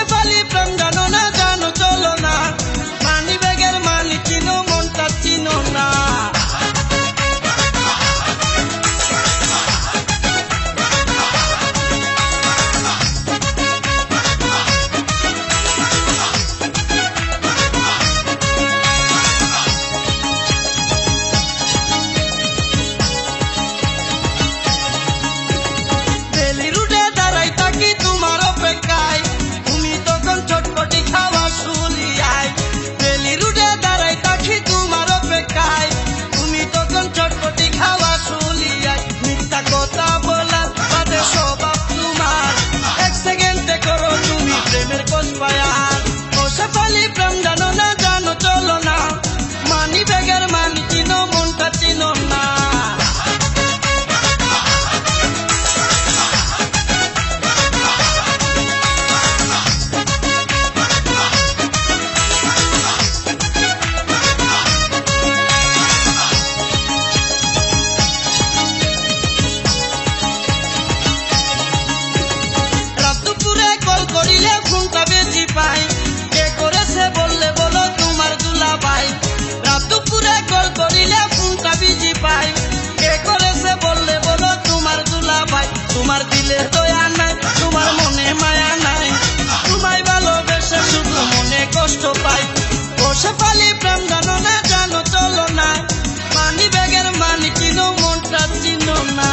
বসে পালি প্রেম জানো না জানো চলো না মানি ব্যাগের মানি চিনো মনটা চিনো না তোমার দিলে দয়া নাই তোমার মনে মায়া নাই তোমায় ভালোবেসে শুধু মনে কষ্ট পাই বসে পালি প্রেম জানো না জানো চলো না মানি ব্যাগের মানি চিনো মনটা চিনো না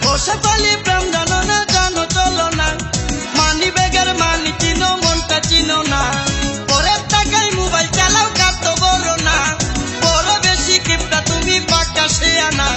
বসে পালি প্রেম জানো না জানো চলো না মানি ব্যাগের মানি চিনো মনটা চিনো না পরের টাকায় মোবাইল চালাও কাঁদতে বলো না বড় বেশি কিপটা তুমি পাক্কা সে আনা